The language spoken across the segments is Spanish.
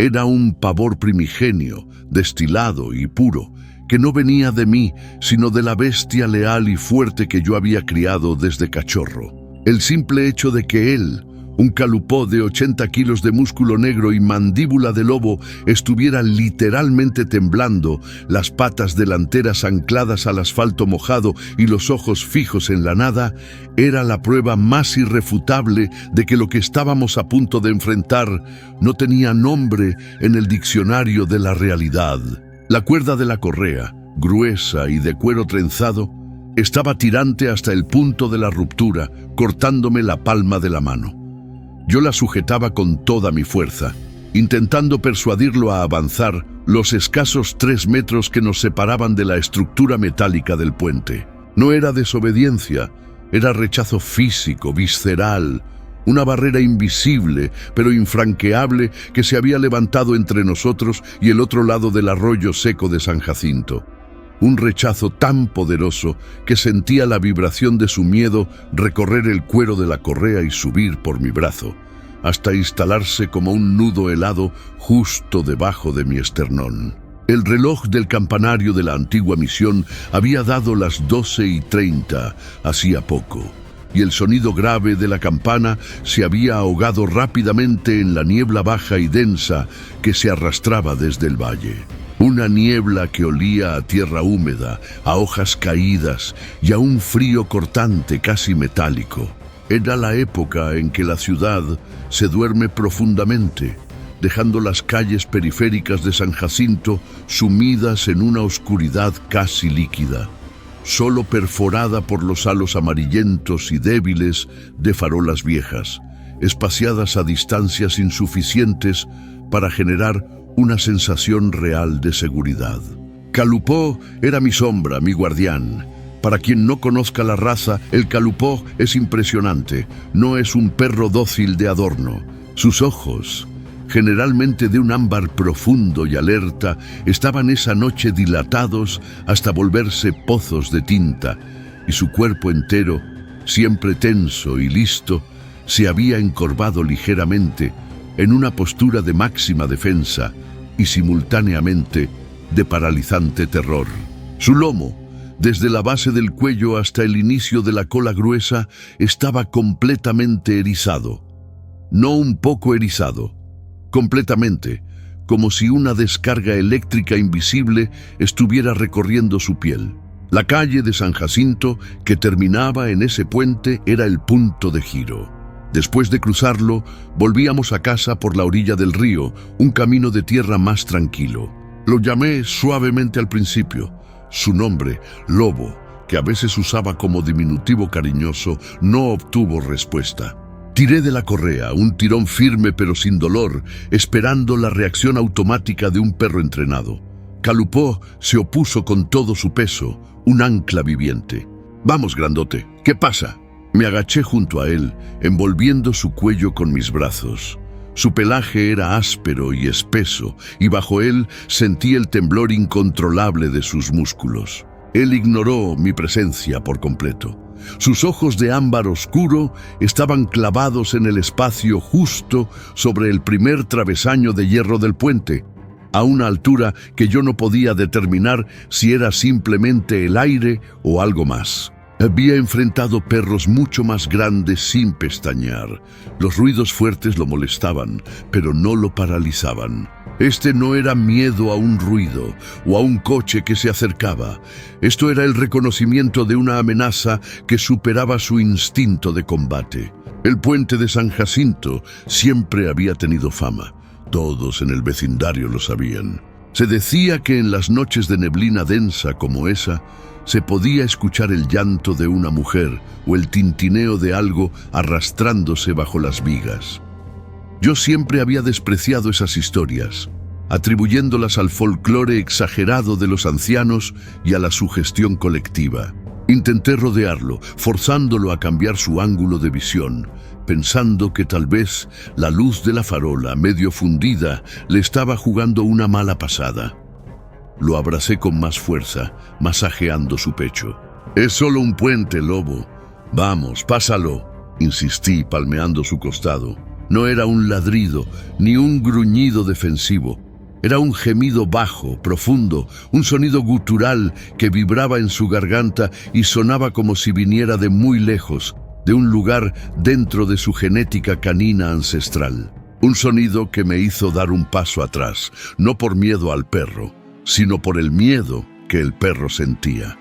Era un pavor primigenio, destilado y puro, que no venía de mí, sino de la bestia leal y fuerte que yo había criado desde cachorro. El simple hecho de que él, un calupó de 80 kilos de músculo negro y mandíbula de lobo, estuviera literalmente temblando, las patas delanteras ancladas al asfalto mojado y los ojos fijos en la nada, era la prueba más irrefutable de que lo que estábamos a punto de enfrentar no tenía nombre en el diccionario de la realidad. La cuerda de la correa, gruesa y de cuero trenzado, estaba tirante hasta el punto de la ruptura, cortándome la palma de la mano. Yo la sujetaba con toda mi fuerza, intentando persuadirlo a avanzar los escasos 3 metros que nos separaban de la estructura metálica del puente. No era desobediencia, era rechazo físico, visceral, una barrera invisible, pero infranqueable, que se había levantado entre nosotros y el otro lado del arroyo seco de San Jacinto. Un rechazo tan poderoso que sentía la vibración de su miedo recorrer el cuero de la correa y subir por mi brazo, hasta instalarse como un nudo helado justo debajo de mi esternón. El reloj del campanario de la antigua misión había dado las 12:30 hacía poco, y el sonido grave de la campana se había ahogado rápidamente en la niebla baja y densa que se arrastraba desde el valle. Una niebla que olía a tierra húmeda, a hojas caídas y a un frío cortante casi metálico. Era la época en que la ciudad se duerme profundamente, dejando las calles periféricas de San Jacinto sumidas en una oscuridad casi líquida, solo perforada por los halos amarillentos y débiles de farolas viejas, espaciadas a distancias insuficientes para generar una sensación real de seguridad. Calupó era mi sombra, mi guardián. Para quien no conozca la raza, el calupó es impresionante. No es un perro dócil de adorno. Sus ojos, generalmente de un ámbar profundo y alerta, estaban esa noche dilatados hasta volverse pozos de tinta, y su cuerpo entero, siempre tenso y listo, se había encorvado ligeramente en una postura de máxima defensa y simultáneamente de paralizante terror. Su lomo, desde la base del cuello hasta el inicio de la cola gruesa, estaba completamente erizado. No un poco erizado, completamente, como si una descarga eléctrica invisible estuviera recorriendo su piel. La calle de San Jacinto, que terminaba en ese puente, era el punto de giro. Después de cruzarlo, volvíamos a casa por la orilla del río, un camino de tierra más tranquilo. Lo llamé suavemente al principio. Su nombre, Lobo, que a veces usaba como diminutivo cariñoso, no obtuvo respuesta. Tiré de la correa, un tirón firme pero sin dolor, esperando la reacción automática de un perro entrenado. Calupó se opuso con todo su peso, un ancla viviente. «Vamos, grandote, ¿qué pasa?» Me agaché junto a él, envolviendo su cuello con mis brazos. Su pelaje era áspero y espeso, y bajo él sentí el temblor incontrolable de sus músculos. Él ignoró mi presencia por completo. Sus ojos de ámbar oscuro estaban clavados en el espacio justo sobre el primer travesaño de hierro del puente, a una altura que yo no podía determinar si era simplemente el aire o algo más. Había enfrentado perros mucho más grandes sin pestañear. Los ruidos fuertes lo molestaban, pero no lo paralizaban. Este no era miedo a un ruido o a un coche que se acercaba. Esto era el reconocimiento de una amenaza que superaba su instinto de combate. El puente de San Jacinto siempre había tenido fama. Todos en el vecindario lo sabían. Se decía que en las noches de neblina densa como esa, se podía escuchar el llanto de una mujer o el tintineo de algo arrastrándose bajo las vigas. Yo siempre había despreciado esas historias, atribuyéndolas al folclore exagerado de los ancianos y a la sugestión colectiva. Intenté rodearlo, forzándolo a cambiar su ángulo de visión, pensando que tal vez la luz de la farola, medio fundida, le estaba jugando una mala pasada. Lo abracé con más fuerza, masajeando su pecho. «Es solo un puente, Lobo. Vamos, pásalo», insistí, palmeando su costado. No era un ladrido, ni un gruñido defensivo. Era un gemido bajo, profundo, un sonido gutural que vibraba en su garganta y sonaba como si viniera de muy lejos, de un lugar dentro de su genética canina ancestral. Un sonido que me hizo dar un paso atrás, no por miedo al perro, sino por el miedo que el perro sentía.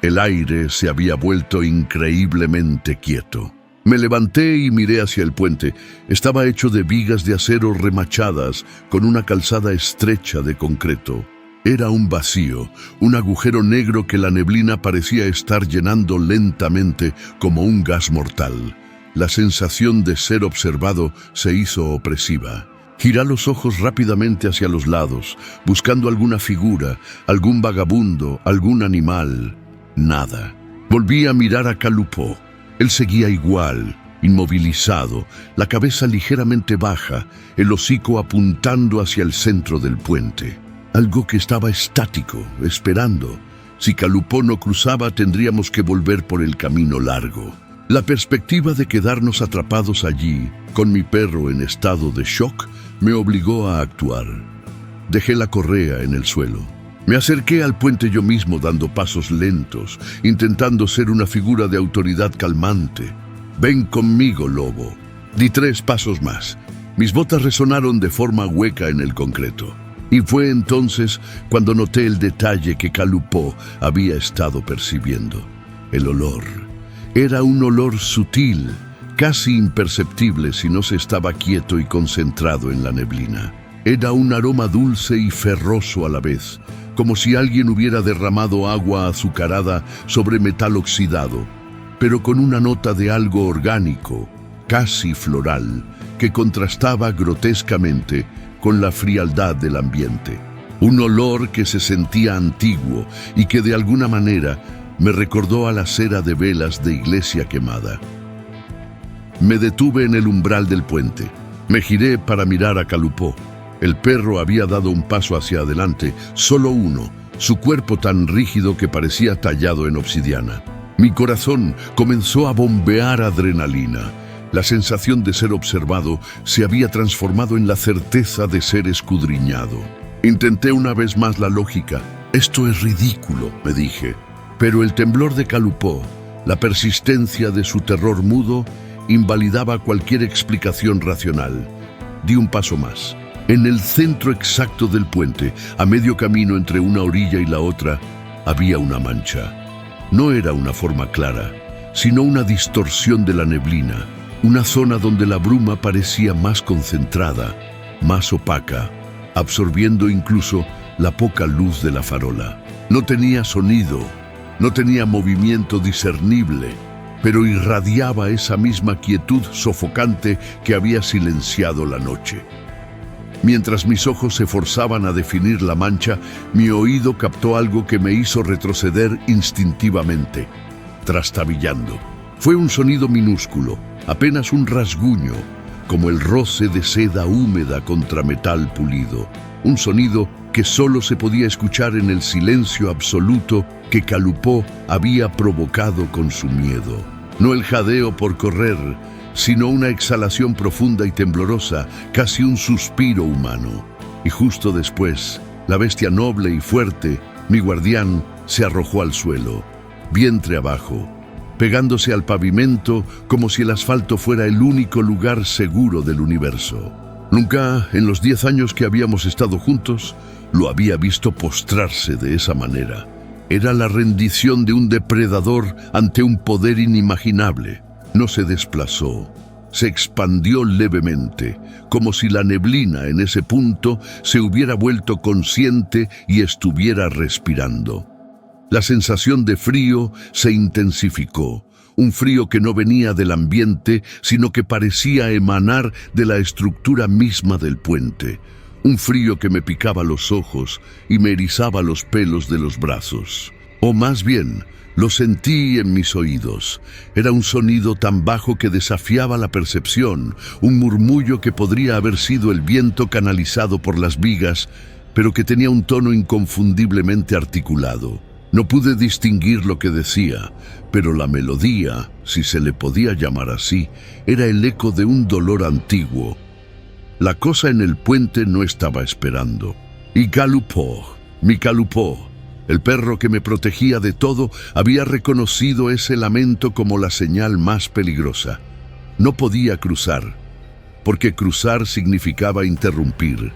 El aire se había vuelto increíblemente quieto. Me levanté y miré hacia el puente. Estaba hecho de vigas de acero remachadas con una calzada estrecha de concreto. Era un vacío, un agujero negro que la neblina parecía estar llenando lentamente como un gas mortal. La sensación de ser observado se hizo opresiva. Giré los ojos rápidamente hacia los lados, buscando alguna figura, algún vagabundo, algún animal. Nada. Volví a mirar a Kalupó. Él seguía igual, inmovilizado, la cabeza ligeramente baja, el hocico apuntando hacia el centro del puente. Algo que estaba estático, esperando. Si Kalupó no cruzaba, tendríamos que volver por el camino largo. La perspectiva de quedarnos atrapados allí, con mi perro en estado de shock, me obligó a actuar. Dejé la correa en el suelo. Me acerqué al puente yo mismo dando pasos lentos, intentando ser una figura de autoridad calmante. «Ven conmigo, lobo». Di 3 pasos más. Mis botas resonaron de forma hueca en el concreto. Y fue entonces cuando noté el detalle que Kalupó había estado percibiendo. El olor. Era un olor sutil, casi imperceptible si no se estaba quieto y concentrado en la neblina. Era un aroma dulce y ferroso a la vez, como si alguien hubiera derramado agua azucarada sobre metal oxidado, pero con una nota de algo orgánico, casi floral, que contrastaba grotescamente con la frialdad del ambiente. Un olor que se sentía antiguo y que de alguna manera me recordó a la cera de velas de iglesia quemada. Me detuve en el umbral del puente. Me giré para mirar a Kalupó. El perro había dado un paso hacia adelante, solo uno, su cuerpo tan rígido que parecía tallado en obsidiana. Mi corazón comenzó a bombear adrenalina. La sensación de ser observado se había transformado en la certeza de ser escudriñado. Intenté una vez más la lógica. «Esto es ridículo», me dije. Pero el temblor de Kalupó, la persistencia de su terror mudo, invalidaba cualquier explicación racional. Di un paso más. En el centro exacto del puente, a medio camino entre una orilla y la otra, había una mancha. No era una forma clara, sino una distorsión de la neblina, una zona donde la bruma parecía más concentrada, más opaca, absorbiendo incluso la poca luz de la farola. No tenía sonido, no tenía movimiento discernible, pero irradiaba esa misma quietud sofocante que había silenciado la noche. Mientras mis ojos se forzaban a definir la mancha, mi oído captó algo que me hizo retroceder instintivamente, trastabillando. Fue un sonido minúsculo, apenas un rasguño, como el roce de seda húmeda contra metal pulido. Un sonido que solo se podía escuchar en el silencio absoluto que Kalupó había provocado con su miedo. No el jadeo por correr, sino una exhalación profunda y temblorosa, casi un suspiro humano. Y justo después, la bestia noble y fuerte, mi guardián, se arrojó al suelo, vientre abajo, pegándose al pavimento como si el asfalto fuera el único lugar seguro del universo. Nunca, en los 10 años que habíamos estado juntos, lo había visto postrarse de esa manera. Era la rendición de un depredador ante un poder inimaginable. No se desplazó, se expandió levemente, como si la neblina en ese punto se hubiera vuelto consciente y estuviera respirando. La sensación de frío se intensificó, un frío que no venía del ambiente, sino que parecía emanar de la estructura misma del puente. Un frío que me picaba los ojos y me erizaba los pelos de los brazos. O más bien, lo sentí en mis oídos. Era un sonido tan bajo que desafiaba la percepción, un murmullo que podría haber sido el viento canalizado por las vigas, pero que tenía un tono inconfundiblemente articulado. No pude distinguir lo que decía, pero la melodía, si se le podía llamar así, era el eco de un dolor antiguo. La cosa en el puente no estaba esperando. Y Calupó, mi Calupó, el perro que me protegía de todo, había reconocido ese lamento como la señal más peligrosa. No podía cruzar, porque cruzar significaba interrumpir.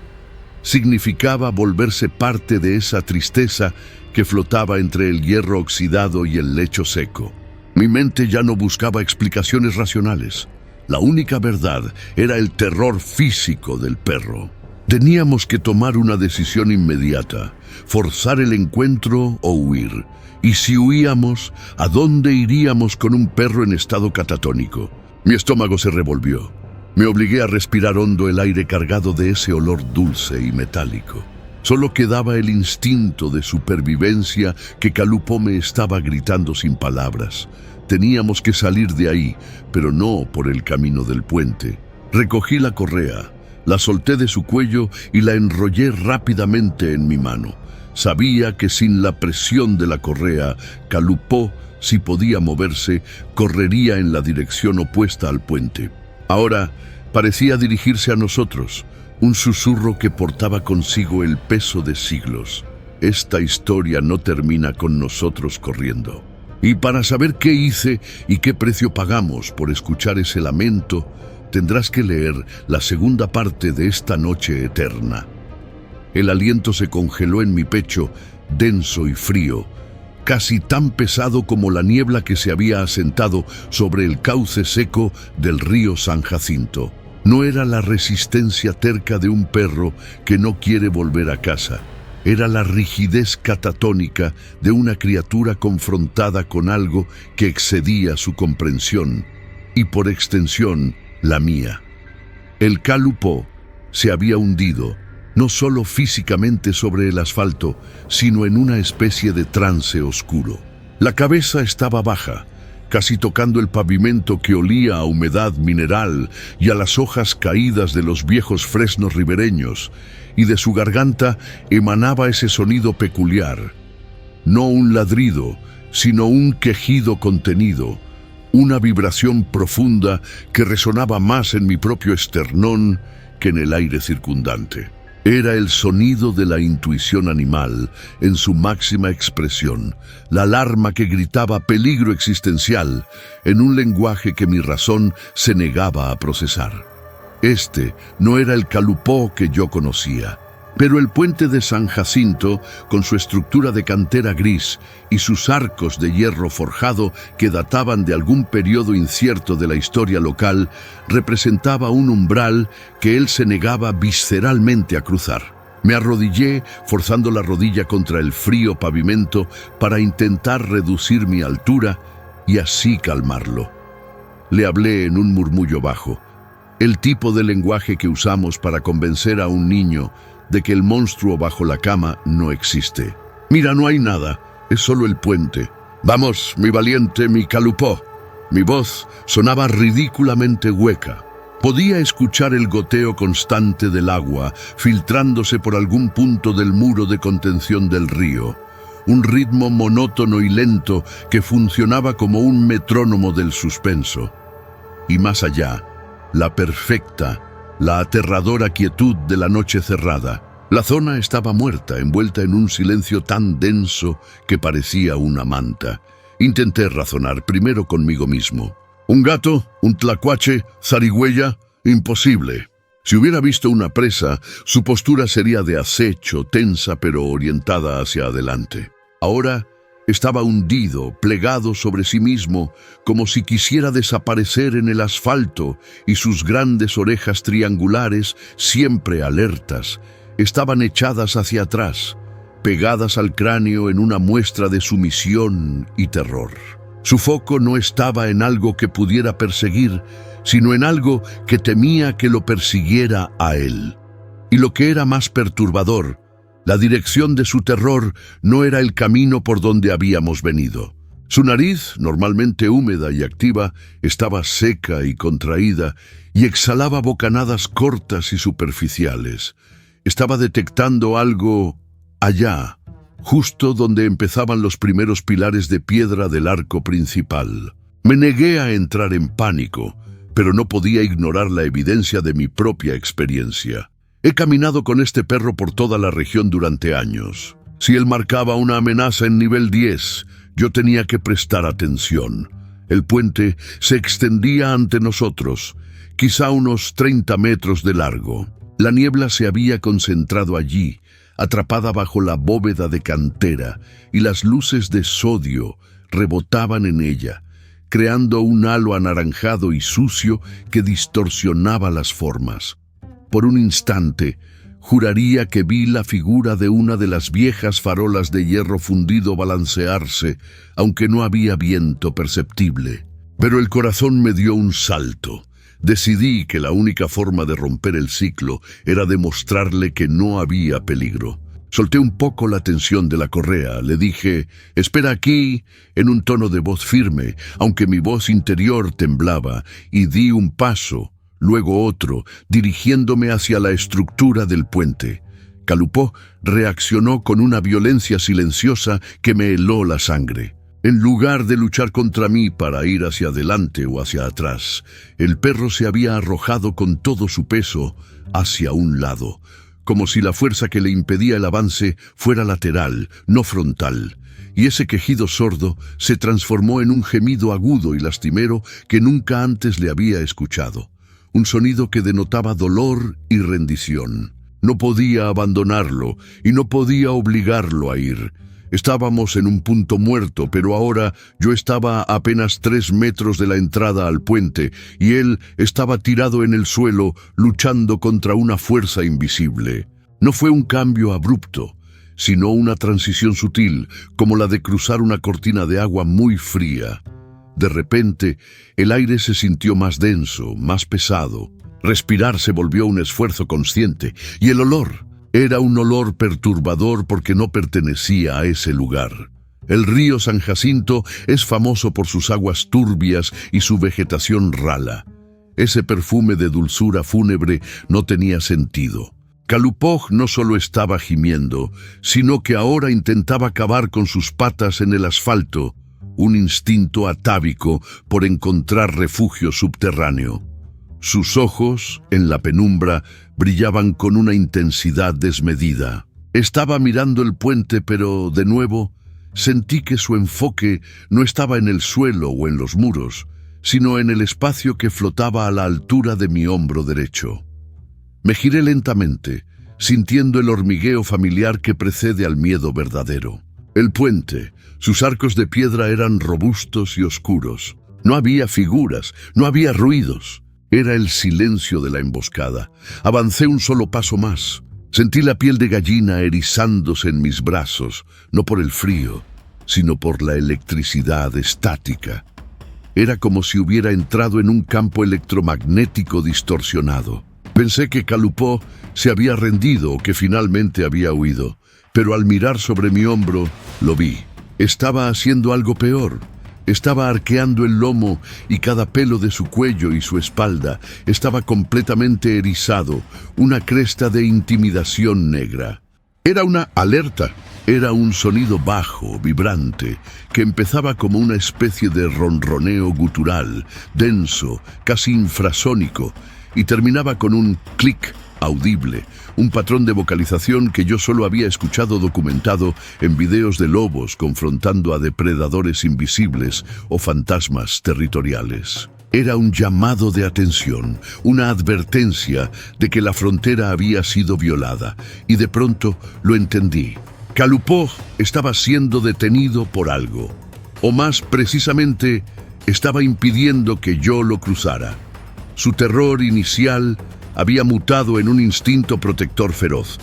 Significaba volverse parte de esa tristeza que flotaba entre el hierro oxidado y el lecho seco. Mi mente ya no buscaba explicaciones racionales. La única verdad era el terror físico del perro. Teníamos que tomar una decisión inmediata, forzar el encuentro o huir. Y si huíamos, ¿a dónde iríamos con un perro en estado catatónico? Mi estómago se revolvió. Me obligué a respirar hondo el aire cargado de ese olor dulce y metálico. Solo quedaba el instinto de supervivencia que Calupó me estaba gritando sin palabras. Teníamos que salir de ahí, pero no por el camino del puente. Recogí la correa, la solté de su cuello y la enrollé rápidamente en mi mano. Sabía que sin la presión de la correa, Calupó, si podía moverse, correría en la dirección opuesta al puente. Ahora parecía dirigirse a nosotros, un susurro que portaba consigo el peso de siglos. Esta historia no termina con nosotros corriendo. Y para saber qué hice y qué precio pagamos por escuchar ese lamento, tendrás que leer la segunda parte de esta noche eterna. El aliento se congeló en mi pecho, denso y frío, casi tan pesado como la niebla que se había asentado sobre el cauce seco del río San Jacinto. No era la resistencia terca de un perro que no quiere volver a casa. Era la rigidez catatónica de una criatura confrontada con algo que excedía su comprensión, y por extensión, la mía. El Calupó se había hundido, no solo físicamente sobre el asfalto, sino en una especie de trance oscuro. La cabeza estaba baja, casi tocando el pavimento que olía a humedad mineral y a las hojas caídas de los viejos fresnos ribereños, y de su garganta emanaba ese sonido peculiar. No un ladrido, sino un quejido contenido, una vibración profunda que resonaba más en mi propio esternón que en el aire circundante. Era el sonido de la intuición animal en su máxima expresión, la alarma que gritaba peligro existencial en un lenguaje que mi razón se negaba a procesar. Este no era el Calupó que yo conocía, pero el puente de San Jacinto, con su estructura de cantera gris y sus arcos de hierro forjado que databan de algún periodo incierto de la historia local, representaba un umbral que él se negaba visceralmente a cruzar. Me arrodillé, forzando la rodilla contra el frío pavimento para intentar reducir mi altura y así calmarlo. Le hablé en un murmullo bajo, el tipo de lenguaje que usamos para convencer a un niño de que el monstruo bajo la cama no existe. Mira, no hay nada, es solo el puente. Vamos, mi valiente, mi Calupó. Mi voz sonaba ridículamente hueca. Podía escuchar el goteo constante del agua filtrándose por algún punto del muro de contención del río. Un ritmo monótono y lento que funcionaba como un metrónomo del suspenso. Y más allá, la perfecta, la aterradora quietud de la noche cerrada. La zona estaba muerta, envuelta en un silencio tan denso que parecía una manta. Intenté razonar primero conmigo mismo. ¿Un gato? ¿Un tlacuache? ¿Zarigüeya? Imposible. Si hubiera visto una presa, su postura sería de acecho, tensa pero orientada hacia adelante. Ahora estaba hundido, plegado sobre sí mismo, como si quisiera desaparecer en el asfalto, y sus grandes orejas triangulares, siempre alertas, estaban echadas hacia atrás, pegadas al cráneo en una muestra de sumisión y terror. Su foco no estaba en algo que pudiera perseguir, sino en algo que temía que lo persiguiera a él. Y lo que era más perturbador, la dirección de su terror no era el camino por donde habíamos venido. Su nariz, normalmente húmeda y activa, estaba seca y contraída y exhalaba bocanadas cortas y superficiales. Estaba detectando algo allá, justo donde empezaban los primeros pilares de piedra del arco principal. Me negué a entrar en pánico, pero no podía ignorar la evidencia de mi propia experiencia. He caminado con este perro por toda la región durante años. Si él marcaba una amenaza en nivel 10, yo tenía que prestar atención. El puente se extendía ante nosotros, quizá unos 30 metros de largo. La niebla se había concentrado allí, atrapada bajo la bóveda de cantera, y las luces de sodio rebotaban en ella, creando un halo anaranjado y sucio que distorsionaba las formas. Por un instante, juraría que vi la figura de una de las viejas farolas de hierro fundido balancearse, aunque no había viento perceptible. Pero el corazón me dio un salto. Decidí que la única forma de romper el ciclo era demostrarle que no había peligro. Solté un poco la tensión de la correa, le dije, «Espera aquí», en un tono de voz firme, aunque mi voz interior temblaba, y di un paso, luego otro, dirigiéndome hacia la estructura del puente. Calupó reaccionó con una violencia silenciosa que me heló la sangre. En lugar de luchar contra mí para ir hacia adelante o hacia atrás, el perro se había arrojado con todo su peso hacia un lado, como si la fuerza que le impedía el avance fuera lateral, no frontal, y ese quejido sordo se transformó en un gemido agudo y lastimero que nunca antes le había escuchado. Un sonido que denotaba dolor y rendición. No podía abandonarlo y no podía obligarlo a ir. Estábamos en un punto muerto, pero ahora yo estaba a apenas 3 metros de la entrada al puente y él estaba tirado en el suelo luchando contra una fuerza invisible. No fue un cambio abrupto, sino una transición sutil, como la de cruzar una cortina de agua muy fría. De repente, el aire se sintió más denso, más pesado. Respirar se volvió un esfuerzo consciente, y el olor era un olor perturbador porque no pertenecía a ese lugar. El río San Jacinto es famoso por sus aguas turbias y su vegetación rala. Ese perfume de dulzura fúnebre no tenía sentido. Calupó no solo estaba gimiendo, sino que ahora intentaba cavar con sus patas en el asfalto, un instinto atávico por encontrar refugio subterráneo. Sus ojos, en la penumbra, brillaban con una intensidad desmedida. Estaba mirando el puente, pero, de nuevo, sentí que su enfoque no estaba en el suelo o en los muros, sino en el espacio que flotaba a la altura de mi hombro derecho. Me giré lentamente, sintiendo el hormigueo familiar que precede al miedo verdadero. El puente, sus arcos de piedra eran robustos y oscuros. No había figuras, no había ruidos. Era el silencio de la emboscada. Avancé un solo paso más. Sentí la piel de gallina erizándose en mis brazos, no por el frío, sino por la electricidad estática. Era como si hubiera entrado en un campo electromagnético distorsionado. Pensé que Calupó se había rendido o que finalmente había huido, pero al mirar sobre mi hombro, lo vi. Estaba haciendo algo peor. Estaba arqueando el lomo y cada pelo de su cuello y su espalda estaba completamente erizado, una cresta de intimidación negra. Era una alerta. Era un sonido bajo, vibrante, que empezaba como una especie de ronroneo gutural, denso, casi infrasónico, y terminaba con un clic audible, un patrón de vocalización que yo solo había escuchado documentado en videos de lobos confrontando a depredadores invisibles o fantasmas territoriales. Era un llamado de atención, una advertencia de que la frontera había sido violada, y de pronto lo entendí. Calupó estaba siendo detenido por algo, o más precisamente, estaba impidiendo que yo lo cruzara. Su terror inicial había mutado en un instinto protector feroz,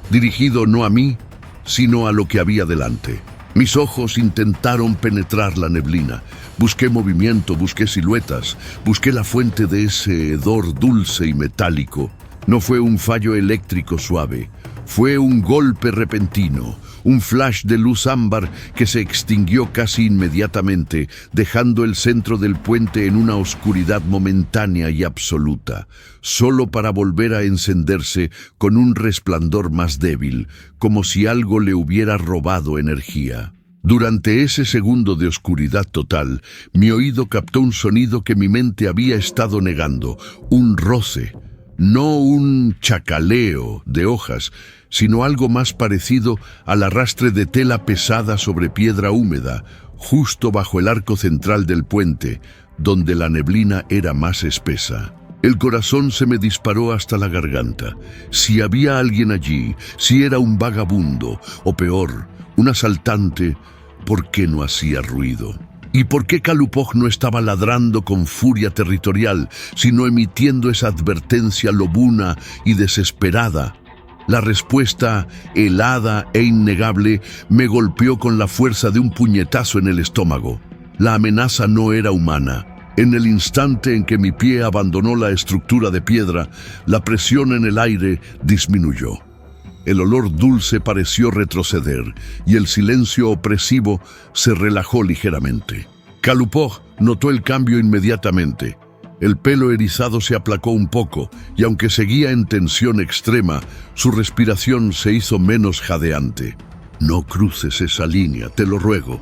dirigido no a mí, sino a lo que había delante. Mis ojos intentaron penetrar la neblina. Busqué movimiento, busqué siluetas, busqué la fuente de ese hedor dulce y metálico. No fue un fallo eléctrico suave, fue un golpe repentino, un flash de luz ámbar que se extinguió casi inmediatamente, dejando el centro del puente en una oscuridad momentánea y absoluta, solo para volver a encenderse con un resplandor más débil, como si algo le hubiera robado energía. Durante ese segundo de oscuridad total, mi oído captó un sonido que mi mente había estado negando, un roce, no un chacaleo de hojas, sino algo más parecido al arrastre de tela pesada sobre piedra húmeda, justo bajo el arco central del puente, donde la neblina era más espesa. El corazón se me disparó hasta la garganta. Si había alguien allí, si era un vagabundo, o peor, un asaltante, ¿por qué no hacía ruido? ¿Y por qué Kalupoj no estaba ladrando con furia territorial, sino emitiendo esa advertencia lobuna y desesperada? La respuesta, helada e innegable, me golpeó con la fuerza de un puñetazo en el estómago. La amenaza no era humana. En el instante en que mi pie abandonó la estructura de piedra, la presión en el aire disminuyó. El olor dulce pareció retroceder y el silencio opresivo se relajó ligeramente. Kalupoj notó el cambio inmediatamente. El pelo erizado se aplacó un poco y aunque seguía en tensión extrema, su respiración se hizo menos jadeante. «No cruces esa línea, te lo ruego».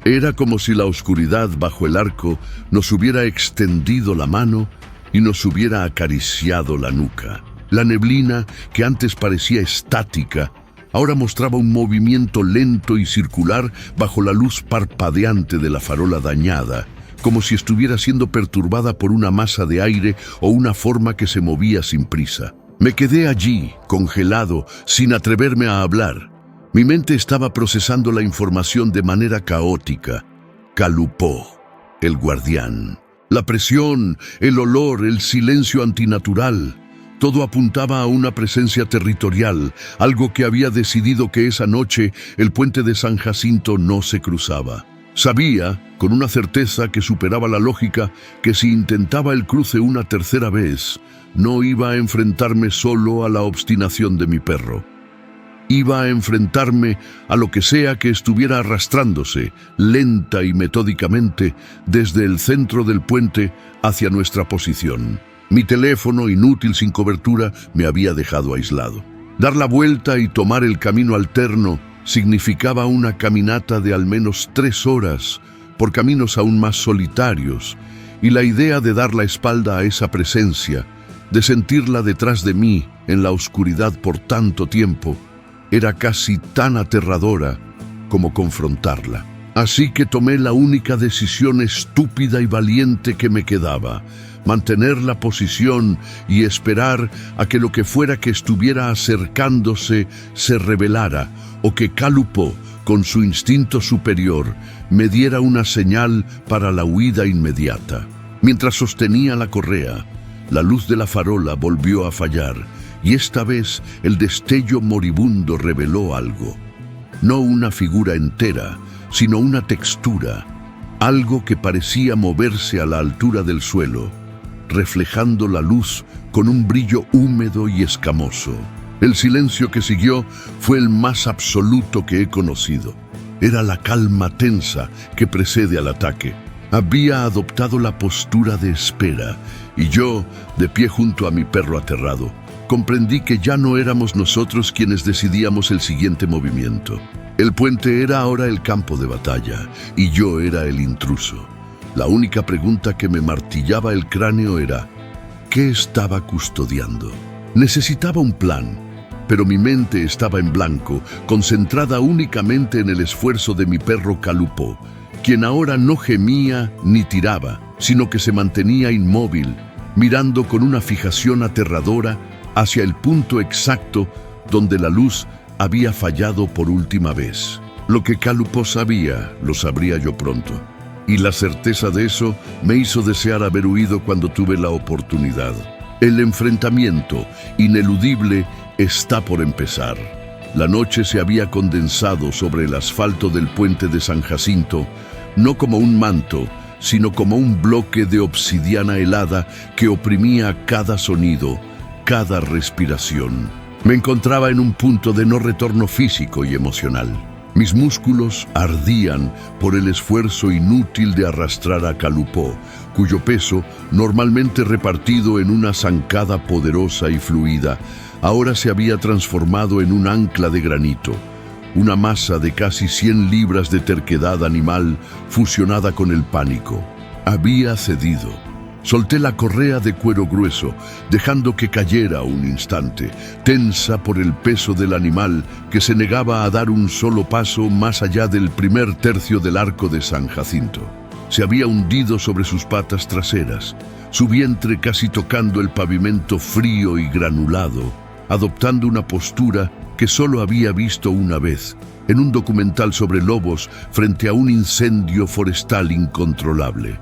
Era como si la oscuridad bajo el arco nos hubiera extendido la mano y nos hubiera acariciado la nuca. La neblina, que antes parecía estática, ahora mostraba un movimiento lento y circular bajo la luz parpadeante de la farola dañada, como si estuviera siendo perturbada por una masa de aire o una forma que se movía sin prisa. Me quedé allí, congelado, sin atreverme a hablar. Mi mente estaba procesando la información de manera caótica. Kalupoj, el guardián. La presión, el olor, el silencio antinatural. Todo apuntaba a una presencia territorial, algo que había decidido que esa noche el puente de San Jacinto no se cruzaba. Sabía, con una certeza que superaba la lógica, que si intentaba el cruce una tercera vez, no iba a enfrentarme solo a la obstinación de mi perro. Iba a enfrentarme a lo que sea que estuviera arrastrándose, lenta y metódicamente, desde el centro del puente hacia nuestra posición. Mi teléfono, inútil sin cobertura, me había dejado aislado. Dar la vuelta y tomar el camino alterno significaba una caminata de al menos 3 horas, por caminos aún más solitarios, y la idea de dar la espalda a esa presencia, de sentirla detrás de mí en la oscuridad por tanto tiempo, era casi tan aterradora como confrontarla. Así que tomé la única decisión estúpida y valiente que me quedaba: mantener la posición y esperar a que lo que fuera que estuviera acercándose se revelara, o que Kalupoj, con su instinto superior, me diera una señal para la huida inmediata. Mientras sostenía la correa, la luz de la farola volvió a fallar, y esta vez el destello moribundo reveló algo. No una figura entera, sino una textura, algo que parecía moverse a la altura del suelo, reflejando la luz con un brillo húmedo y escamoso. El silencio que siguió fue el más absoluto que he conocido. Era la calma tensa que precede al ataque. Había adoptado la postura de espera, y yo, de pie junto a mi perro aterrado, comprendí que ya no éramos nosotros quienes decidíamos el siguiente movimiento. El puente era ahora el campo de batalla, y yo era el intruso. La única pregunta que me martillaba el cráneo era: ¿qué estaba custodiando? Necesitaba un plan, pero mi mente estaba en blanco, concentrada únicamente en el esfuerzo de mi perro Kalupoj, quien ahora no gemía ni tiraba, sino que se mantenía inmóvil, mirando con una fijación aterradora hacia el punto exacto donde la luz había fallado por última vez. Lo que Kalupoj sabía, lo sabría yo pronto. Y la certeza de eso me hizo desear haber huido cuando tuve la oportunidad. El enfrentamiento, ineludible, está por empezar. La noche se había condensado sobre el asfalto del puente de San Jacinto, no como un manto, sino como un bloque de obsidiana helada que oprimía cada sonido, cada respiración. Me encontraba en un punto de no retorno físico y emocional. Mis músculos ardían por el esfuerzo inútil de arrastrar a Kalupó, cuyo peso, normalmente repartido en una zancada poderosa y fluida, ahora se había transformado en un ancla de granito, una masa de casi 100 libras de terquedad animal fusionada con el pánico. Había cedido. Solté la correa de cuero grueso, dejando que cayera un instante, tensa por el peso del animal que se negaba a dar un solo paso más allá del primer tercio del arco de San Jacinto. Se había hundido sobre sus patas traseras, su vientre casi tocando el pavimento frío y granulado, adoptando una postura que solo había visto una vez, en un documental sobre lobos frente a un incendio forestal incontrolable.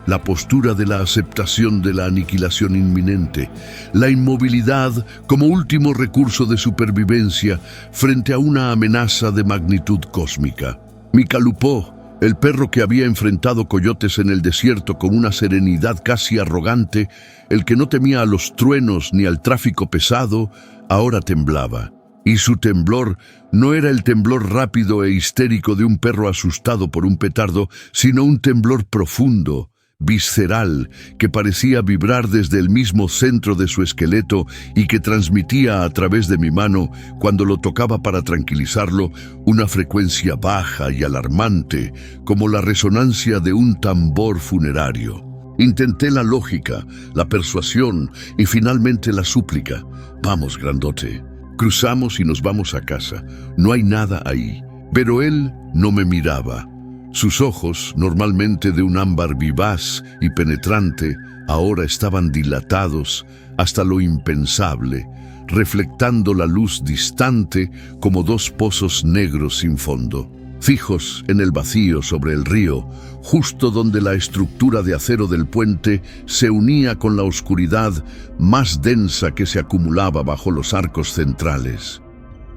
La postura de la aceptación de la aniquilación inminente, la inmovilidad como último recurso de supervivencia frente a una amenaza de magnitud cósmica. Mi Kalupó, el perro que había enfrentado coyotes en el desierto con una serenidad casi arrogante, el que no temía a los truenos ni al tráfico pesado, ahora temblaba. Y su temblor no era el temblor rápido e histérico de un perro asustado por un petardo, sino un temblor profundo, visceral, que parecía vibrar desde el mismo centro de su esqueleto y que transmitía a través de mi mano, cuando lo tocaba para tranquilizarlo, una frecuencia baja y alarmante, como la resonancia de un tambor funerario. Intenté la lógica, la persuasión y finalmente la súplica. Vamos, grandote. Cruzamos y nos vamos a casa. No hay nada ahí. Pero él no me miraba. Sus ojos, normalmente de un ámbar vivaz y penetrante, ahora estaban dilatados hasta lo impensable, reflectando la luz distante como dos pozos negros sin fondo, fijos en el vacío sobre el río, justo donde la estructura de acero del puente se unía con la oscuridad más densa que se acumulaba bajo los arcos centrales.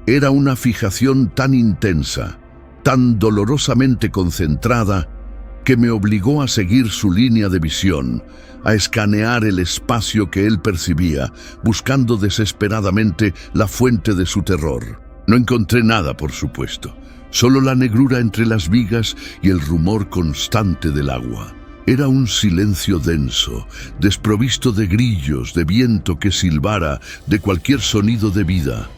Era una fijación tan intensa, tan dolorosamente concentrada, que me obligó a seguir su línea de visión, a escanear el espacio que él percibía, buscando desesperadamente la fuente de su terror. No encontré nada, por supuesto, solo la negrura entre las vigas y el rumor constante del agua. Era un silencio denso, desprovisto de grillos, de viento que silbara, de cualquier sonido de vida.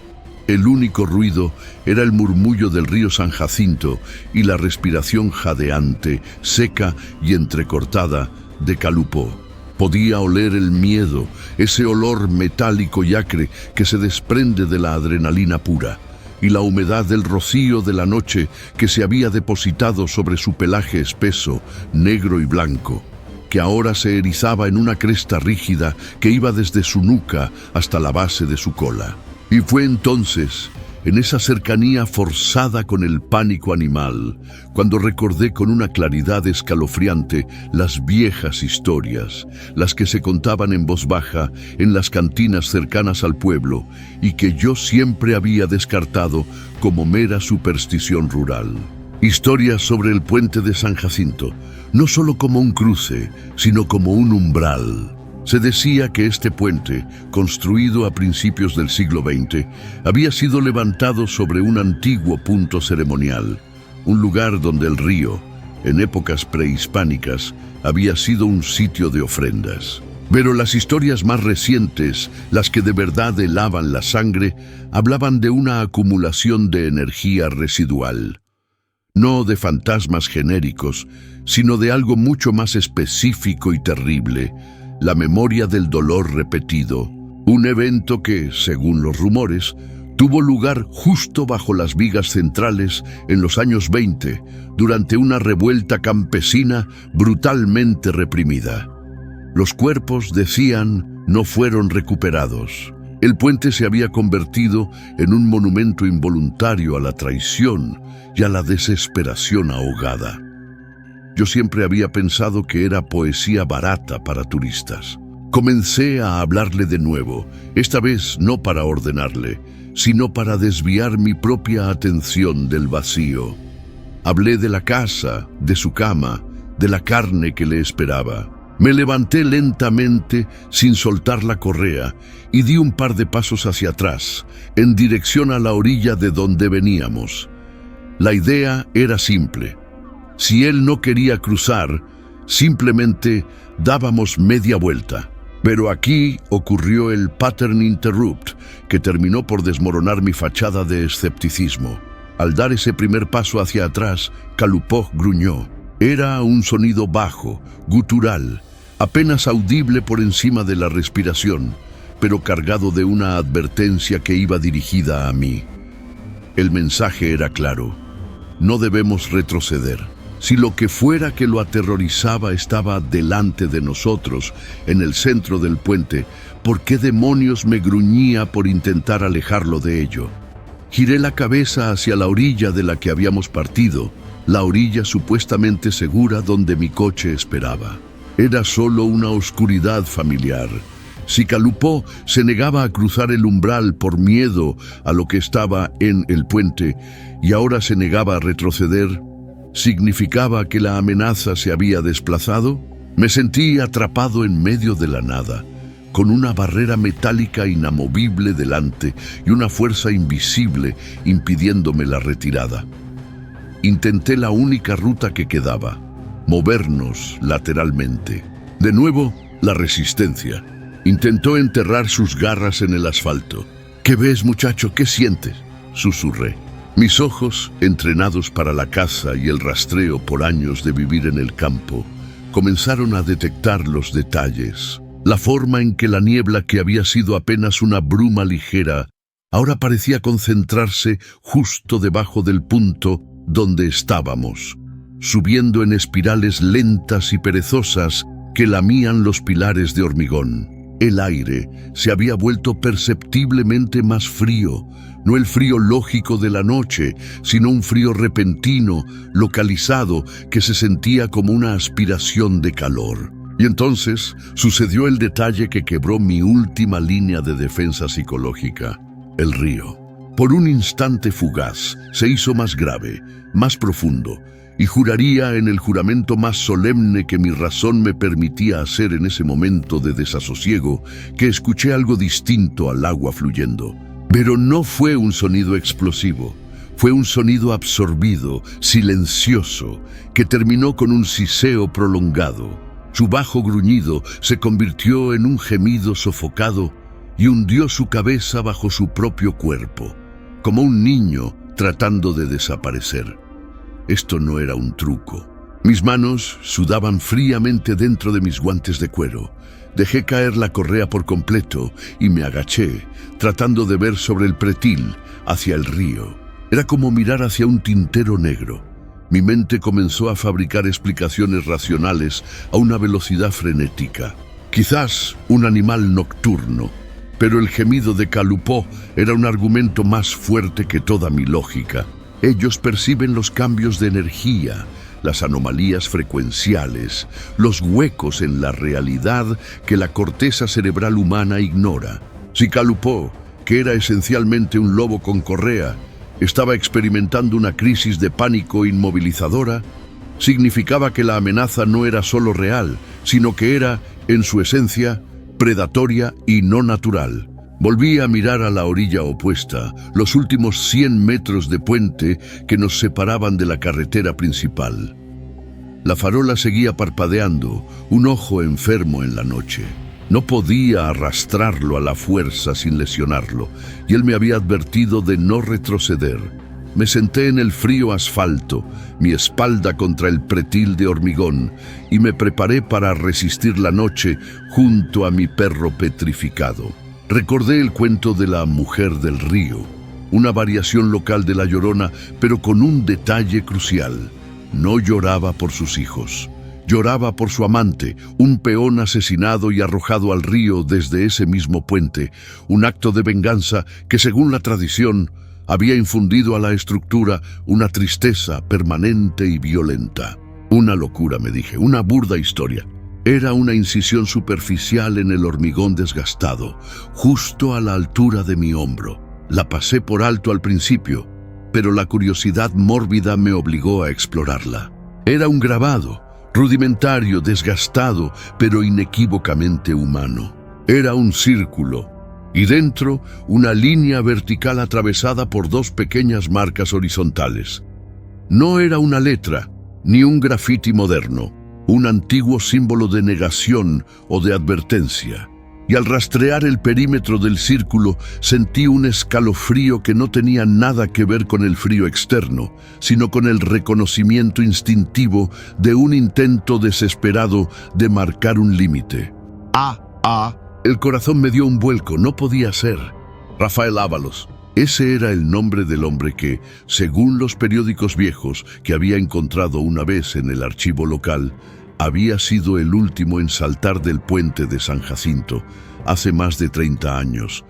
El único ruido era el murmullo del río San Jacinto y la respiración jadeante, seca y entrecortada de Kalupó. Podía oler el miedo, ese olor metálico y acre que se desprende de la adrenalina pura, y la humedad del rocío de la noche que se había depositado sobre su pelaje espeso, negro y blanco, que ahora se erizaba en una cresta rígida que iba desde su nuca hasta la base de su cola. Y fue entonces, en esa cercanía forzada con el pánico animal, cuando recordé con una claridad escalofriante las viejas historias, las que se contaban en voz baja en las cantinas cercanas al pueblo y que yo siempre había descartado como mera superstición rural. Historias sobre el puente de San Jacinto, no solo como un cruce, sino como un umbral. Se decía que este puente, construido a principios del siglo XX, había sido levantado sobre un antiguo punto ceremonial, un lugar donde el río, en épocas prehispánicas, había sido un sitio de ofrendas. Pero las historias más recientes, las que de verdad helaban la sangre, hablaban de una acumulación de energía residual. No de fantasmas genéricos, sino de algo mucho más específico y terrible: la memoria del dolor repetido, un evento que, según los rumores, tuvo lugar justo bajo las vigas centrales en los años 20, durante una revuelta campesina brutalmente reprimida. Los cuerpos, decían, no fueron recuperados. El puente se había convertido en un monumento involuntario a la traición y a la desesperación ahogada. Yo siempre había pensado que era poesía barata para turistas. Comencé a hablarle de nuevo, esta vez no para ordenarle, sino para desviar mi propia atención del vacío. Hablé de la casa, de su cama, de la carne que le esperaba. Me levanté lentamente sin soltar la correa y di un par de pasos hacia atrás, en dirección a la orilla de donde veníamos. La idea era simple. Si él no quería cruzar, simplemente dábamos media vuelta. Pero aquí ocurrió el pattern interrupt, que terminó por desmoronar mi fachada de escepticismo. Al dar ese primer paso hacia atrás, Calupó gruñó. Era un sonido bajo, gutural, apenas audible por encima de la respiración, pero cargado de una advertencia que iba dirigida a mí. El mensaje era claro. No debemos retroceder. Si lo que fuera que lo aterrorizaba estaba delante de nosotros, en el centro del puente, ¿por qué demonios me gruñía por intentar alejarlo de ello? Giré la cabeza hacia la orilla de la que habíamos partido, la orilla supuestamente segura donde mi coche esperaba. Era solo una oscuridad familiar. Si Calupó se negaba a cruzar el umbral por miedo a lo que estaba en el puente y ahora se negaba a retroceder, ¿significaba que la amenaza se había desplazado? Me sentí atrapado en medio de la nada, con una barrera metálica inamovible delante y una fuerza invisible impidiéndome la retirada. Intenté la única ruta que quedaba, movernos lateralmente. De nuevo, la resistencia. Intentó enterrar sus garras en el asfalto. ¿Qué ves, muchacho? ¿Qué sientes?, susurré. Mis ojos, entrenados para la caza y el rastreo por años de vivir en el campo, comenzaron a detectar los detalles. La forma en que la niebla, que había sido apenas una bruma ligera, ahora parecía concentrarse justo debajo del punto donde estábamos, subiendo en espirales lentas y perezosas que lamían los pilares de hormigón. El aire se había vuelto perceptiblemente más frío, no el frío lógico de la noche, sino un frío repentino, localizado, que se sentía como una aspiración de calor. Y entonces sucedió el detalle que quebró mi última línea de defensa psicológica: el río. Por un instante fugaz, se hizo más grave, más profundo, y juraría en el juramento más solemne que mi razón me permitía hacer en ese momento de desasosiego, que escuché algo distinto al agua fluyendo. Pero no fue un sonido explosivo, fue un sonido absorbido, silencioso, que terminó con un siseo prolongado. Su bajo gruñido se convirtió en un gemido sofocado y hundió su cabeza bajo su propio cuerpo, como un niño tratando de desaparecer. Esto no era un truco. Mis manos sudaban fríamente dentro de mis guantes de cuero. Dejé caer la correa por completo y me agaché, tratando de ver sobre el pretil, hacia el río. Era como mirar hacia un tintero negro. Mi mente comenzó a fabricar explicaciones racionales a una velocidad frenética. Quizás un animal nocturno, pero el gemido de Calupó era un argumento más fuerte que toda mi lógica. Ellos perciben los cambios de energía, las anomalías frecuenciales, los huecos en la realidad que la corteza cerebral humana ignora. Si Calupó, que era esencialmente un lobo con correa, estaba experimentando una crisis de pánico inmovilizadora, significaba que la amenaza no era solo real, sino que era, en su esencia, predatoria y no natural. Volví a mirar a la orilla opuesta, los últimos 100 metros de puente que nos separaban de la carretera principal. La farola seguía parpadeando, un ojo enfermo en la noche. No podía arrastrarlo a la fuerza sin lesionarlo, y él me había advertido de no retroceder. Me senté en el frío asfalto, mi espalda contra el pretil de hormigón, y me preparé para resistir la noche junto a mi perro petrificado. Recordé el cuento de la mujer del río, una variación local de La Llorona, pero con un detalle crucial. No lloraba por sus hijos. Lloraba por su amante, un peón asesinado y arrojado al río desde ese mismo puente, un acto de venganza que, según la tradición, había infundido a la estructura una tristeza permanente y violenta. Una locura, me dije, una burda historia. Era una incisión superficial en el hormigón desgastado, justo a la altura de mi hombro. La pasé por alto al principio, pero la curiosidad mórbida me obligó a explorarla. Era un grabado, rudimentario, desgastado, pero inequívocamente humano. Era un círculo, y dentro una línea vertical atravesada por dos pequeñas marcas horizontales. No era una letra, ni un grafiti moderno, un antiguo símbolo de negación o de advertencia. Y al rastrear el perímetro del círculo sentí un escalofrío que no tenía nada que ver con el frío externo, sino con el reconocimiento instintivo de un intento desesperado de marcar un límite. El corazón me dio un vuelco, no podía ser. Rafael Ábalos. Ese era el nombre del hombre que, según los periódicos viejos que había encontrado una vez en el archivo local, había sido el último en saltar del puente de San Jacinto hace más de 30 años,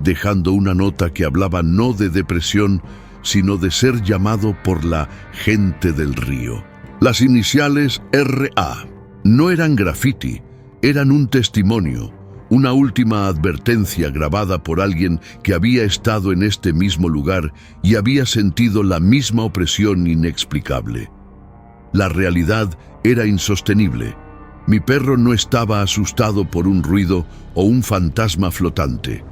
dejando una nota que hablaba no de depresión, sino de ser llamado por la gente del río. Las iniciales RA no eran grafiti, eran un testimonio, una última advertencia grabada por alguien que había estado en este mismo lugar y había sentido la misma opresión inexplicable. La realidad era insostenible. Mi perro no estaba asustado por un ruido o un fantasma flotante.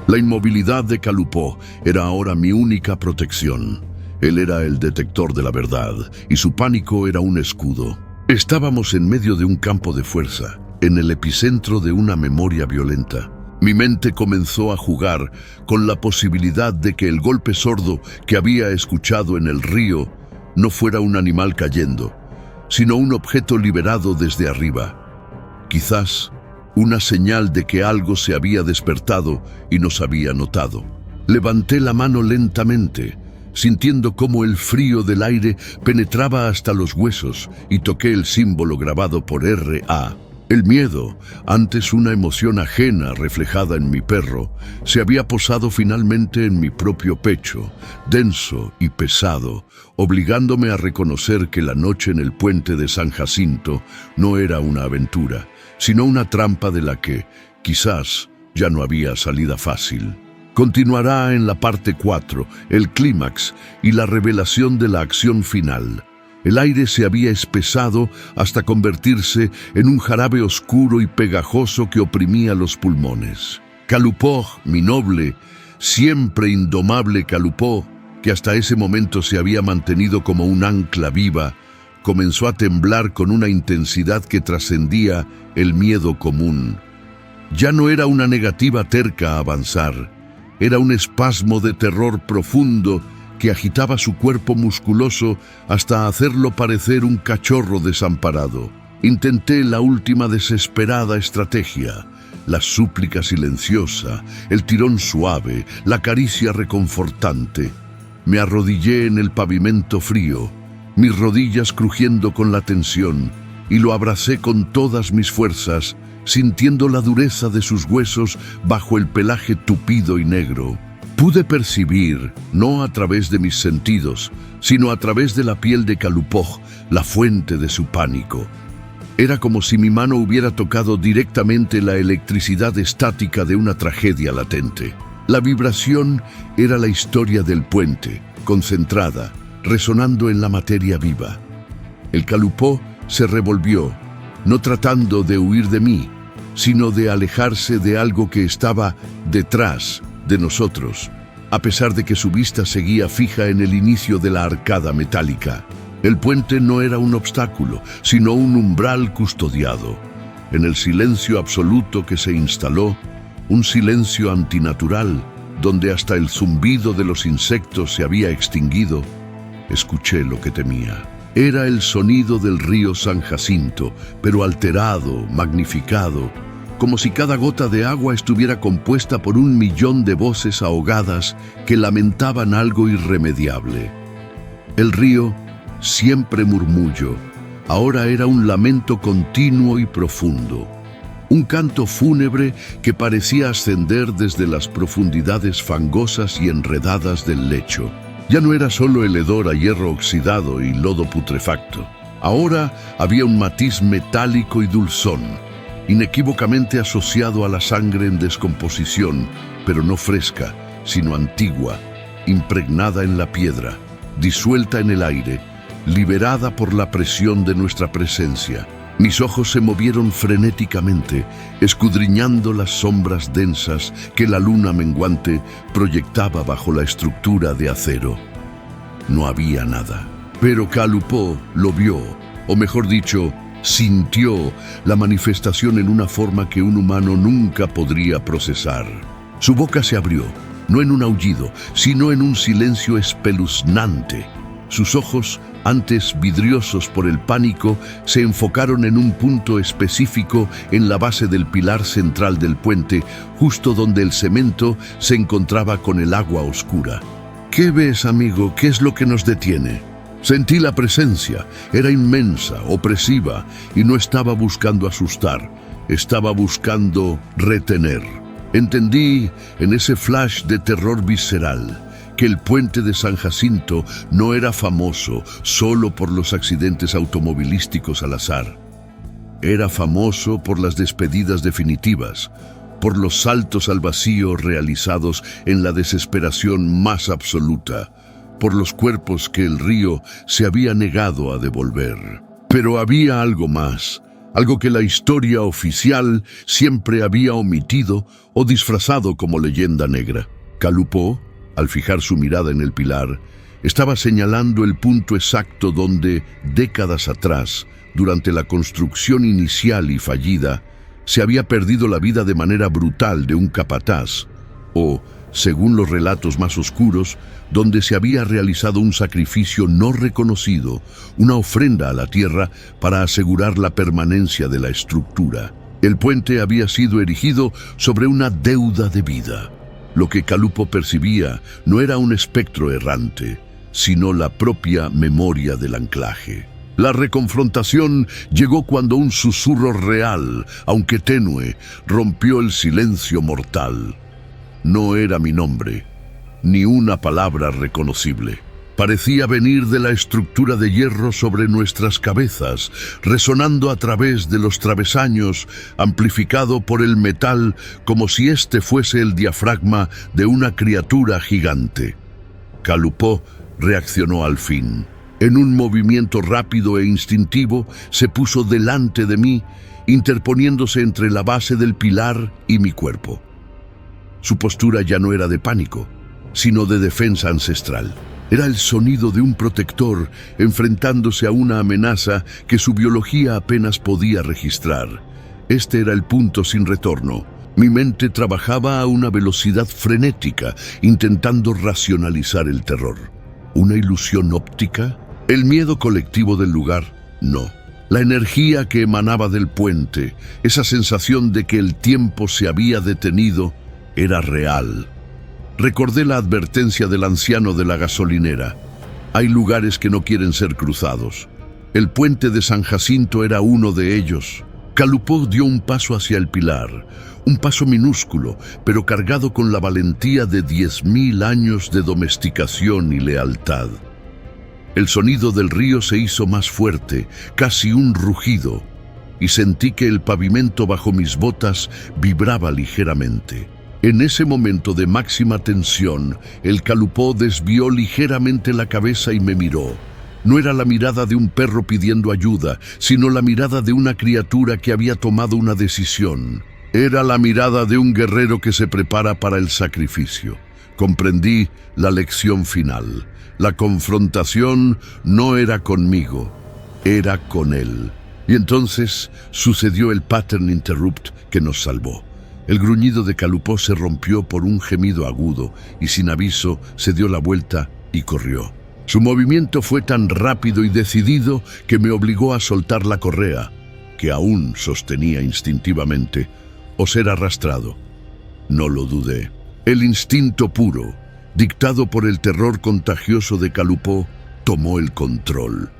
La inmovilidad de Calupó era ahora mi única protección. Él era el detector de la verdad y su pánico era un escudo. Estábamos en medio de un campo de fuerza, en el epicentro de una memoria violenta. Mi mente comenzó a jugar con la posibilidad de que el golpe sordo que había escuchado en el río no fuera un animal cayendo, sino un objeto liberado desde arriba. Quizás una señal de que algo se había despertado y nos había notado. Levanté la mano lentamente, sintiendo cómo el frío del aire penetraba hasta los huesos, y toqué el símbolo grabado por RA. El miedo, antes una emoción ajena reflejada en mi perro, se había posado finalmente en mi propio pecho, denso y pesado, obligándome a reconocer que la noche en el puente de San Jacinto no era una aventura, sino una trampa de la que, quizás, ya no había salida fácil. Continuará en la parte 4, el clímax y la revelación de la acción final. El aire se había espesado hasta convertirse en un jarabe oscuro y pegajoso que oprimía los pulmones. Calupó, mi noble, siempre indomable Calupó, que hasta ese momento se había mantenido como un ancla viva, comenzó a temblar con una intensidad que trascendía el miedo común. Ya no era una negativa terca a avanzar, era un espasmo de terror profundo que agitaba su cuerpo musculoso hasta hacerlo parecer un cachorro desamparado. Intenté la última desesperada estrategia, la súplica silenciosa, el tirón suave, la caricia reconfortante. Me arrodillé en el pavimento frío, mis rodillas crujiendo con la tensión, y lo abracé con todas mis fuerzas, sintiendo la dureza de sus huesos bajo el pelaje tupido y negro. Pude percibir, no a través de mis sentidos, sino a través de la piel de Calupó, la fuente de su pánico. Era como si mi mano hubiera tocado directamente la electricidad estática de una tragedia latente. La vibración era la historia del puente, concentrada, resonando en la materia viva. El Calupó se revolvió, no tratando de huir de mí, sino de alejarse de algo que estaba detrás de nosotros, a pesar de que su vista seguía fija en el inicio de la arcada metálica. El puente no era un obstáculo, sino un umbral custodiado. En el silencio absoluto que se instaló, un silencio antinatural, donde hasta el zumbido de los insectos se había extinguido, escuché lo que temía. Era el sonido del río San Jacinto, pero alterado, magnificado, como si cada gota de agua estuviera compuesta por 1.000.000 de voces ahogadas que lamentaban algo irremediable. El río, siempre murmullo, ahora era un lamento continuo y profundo, un canto fúnebre que parecía ascender desde las profundidades fangosas y enredadas del lecho. Ya no era solo el hedor a hierro oxidado y lodo putrefacto. Ahora había un matiz metálico y dulzón, inequívocamente asociado a la sangre en descomposición, pero no fresca, sino antigua, impregnada en la piedra, disuelta en el aire, liberada por la presión de nuestra presencia. Mis ojos se movieron frenéticamente, escudriñando las sombras densas que la luna menguante proyectaba bajo la estructura de acero. No había nada. Pero Kalupó lo vio, o mejor dicho, sintió la manifestación en una forma que un humano nunca podría procesar. Su boca se abrió, no en un aullido, sino en un silencio espeluznante. Sus ojos, antes vidriosos por el pánico, se enfocaron en un punto específico en la base del pilar central del puente, justo donde el cemento se encontraba con el agua oscura. ¿Qué ves, amigo? ¿Qué es lo que nos detiene? Sentí la presencia. Era inmensa, opresiva, y no estaba buscando asustar. Estaba buscando retener. Entendí, en ese flash de terror visceral, que el puente de San Jacinto no era famoso solo por los accidentes automovilísticos al azar. Era famoso por las despedidas definitivas, por los saltos al vacío realizados en la desesperación más absoluta, por los cuerpos que el río se había negado a devolver. Pero había algo más, algo que la historia oficial siempre había omitido o disfrazado como leyenda negra. Kalupó, al fijar su mirada en el pilar, estaba señalando el punto exacto donde, décadas atrás, durante la construcción inicial y fallida, se había perdido la vida de manera brutal de un capataz, o, según los relatos más oscuros, donde se había realizado un sacrificio no reconocido, una ofrenda a la tierra para asegurar la permanencia de la estructura. El puente había sido erigido sobre una deuda de vida. Lo que Kalupó percibía no era un espectro errante, sino la propia memoria del anclaje. La reconfrontación llegó cuando un susurro real, aunque tenue, rompió el silencio mortal. No era mi nombre, ni una palabra reconocible. Parecía venir de la estructura de hierro sobre nuestras cabezas, resonando a través de los travesaños, amplificado por el metal como si este fuese el diafragma de una criatura gigante. Kalupó reaccionó al fin. En un movimiento rápido e instintivo, se puso delante de mí, interponiéndose entre la base del pilar y mi cuerpo. Su postura ya no era de pánico, sino de defensa ancestral. Era el sonido de un protector enfrentándose a una amenaza que su biología apenas podía registrar. Este era el punto sin retorno. Mi mente trabajaba a una velocidad frenética, intentando racionalizar el terror. ¿Una ilusión óptica? ¿El miedo colectivo del lugar? No. La energía que emanaba del puente, esa sensación de que el tiempo se había detenido, era real. Recordé la advertencia del anciano de la gasolinera. Hay lugares que no quieren ser cruzados. El puente de San Jacinto era uno de ellos. Kalupó dio un paso hacia el pilar, un paso minúsculo, pero cargado con la valentía de 10.000 años de domesticación y lealtad. El sonido del río se hizo más fuerte, casi un rugido, y sentí que el pavimento bajo mis botas vibraba ligeramente. En ese momento de máxima tensión, el Kalupó desvió ligeramente la cabeza y me miró. No era la mirada de un perro pidiendo ayuda, sino la mirada de una criatura que había tomado una decisión. Era la mirada de un guerrero que se prepara para el sacrificio. Comprendí la lección final. La confrontación no era conmigo, era con él. Y entonces sucedió el pattern interrupt que nos salvó. El gruñido de Kalupó se rompió por un gemido agudo y sin aviso se dio la vuelta y corrió. Su movimiento fue tan rápido y decidido que me obligó a soltar la correa, que aún sostenía instintivamente, o ser arrastrado. No lo dudé. El instinto puro, dictado por el terror contagioso de Kalupó, tomó el control.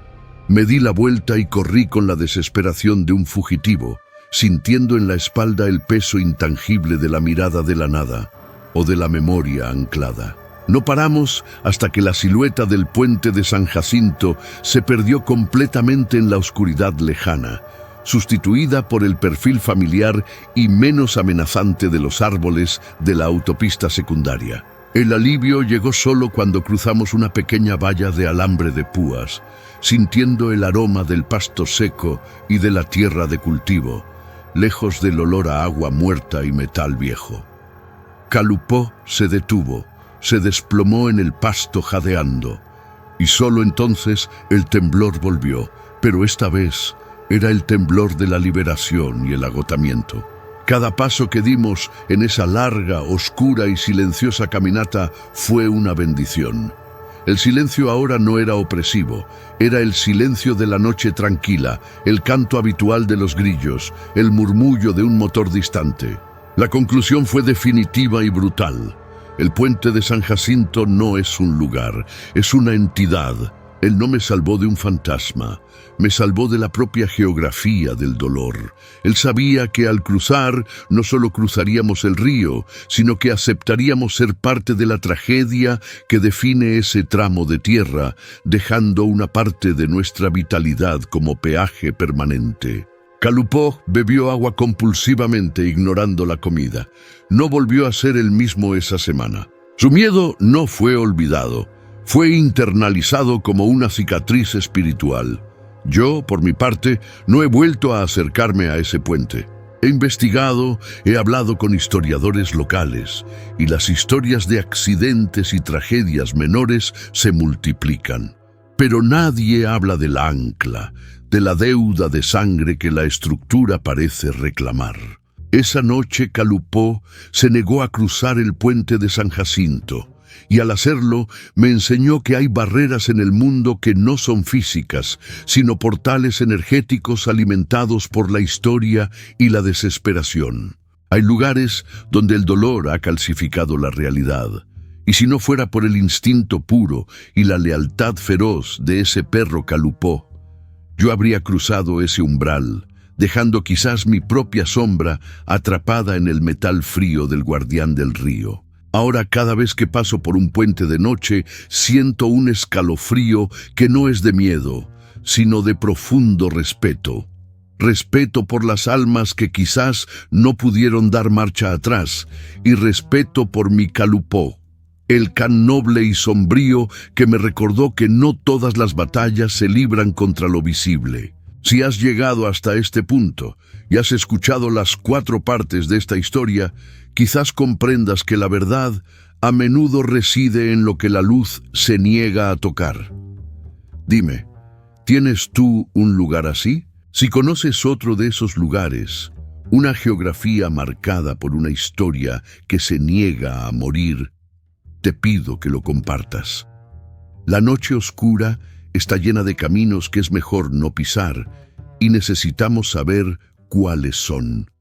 Me di la vuelta y corrí con la desesperación de un fugitivo, sintiendo en la espalda el peso intangible de la mirada de la nada o de la memoria anclada. No paramos hasta que la silueta del puente de San Jacinto se perdió completamente en la oscuridad lejana, sustituida por el perfil familiar y menos amenazante de los árboles de la autopista secundaria. El alivio llegó solo cuando cruzamos una pequeña valla de alambre de púas, sintiendo el aroma del pasto seco y de la tierra de cultivo, lejos del olor a agua muerta y metal viejo. Kalupó se detuvo, se desplomó en el pasto jadeando, y solo entonces el temblor volvió, pero esta vez era el temblor de la liberación y el agotamiento. Cada paso que dimos en esa larga, oscura y silenciosa caminata fue una bendición. El silencio ahora no era opresivo, era el silencio de la noche tranquila, el canto habitual de los grillos, el murmullo de un motor distante. La conclusión fue definitiva y brutal. El puente de San Jacinto no es un lugar, es una entidad. Él no me salvó de un fantasma, me salvó de la propia geografía del dolor. Él sabía que al cruzar no solo cruzaríamos el río, sino que aceptaríamos ser parte de la tragedia que define ese tramo de tierra, dejando una parte de nuestra vitalidad como peaje permanente. Kalupó bebió agua compulsivamente, ignorando la comida. No volvió a ser el mismo esa semana. Su miedo no fue olvidado. Fue internalizado como una cicatriz espiritual. Yo, por mi parte, no he vuelto a acercarme a ese puente. He investigado, he hablado con historiadores locales, y las historias de accidentes y tragedias menores se multiplican. Pero nadie habla del ancla, de la deuda de sangre que la estructura parece reclamar. Esa noche Kalupó se negó a cruzar el puente de San Jacinto, y al hacerlo me enseñó que hay barreras en el mundo que no son físicas, sino portales energéticos alimentados por la historia y la desesperación. Hay lugares donde el dolor ha calcificado la realidad, y si no fuera por el instinto puro y la lealtad feroz de ese perro Kalupó, yo habría cruzado ese umbral, dejando quizás mi propia sombra atrapada en el metal frío del guardián del río. Ahora, cada vez que paso por un puente de noche, siento un escalofrío que no es de miedo, sino de profundo respeto. Respeto por las almas que quizás no pudieron dar marcha atrás, y respeto por mi Kalupó, el can noble y sombrío que me recordó que no todas las batallas se libran contra lo visible. Si has llegado hasta este punto y has escuchado las 4 partes de esta historia, quizás comprendas que la verdad a menudo reside en lo que la luz se niega a tocar. Dime, ¿tienes tú un lugar así? Si conoces otro de esos lugares, una geografía marcada por una historia que se niega a morir, te pido que lo compartas. La noche oscura está llena de caminos que es mejor no pisar, y necesitamos saber cuáles son.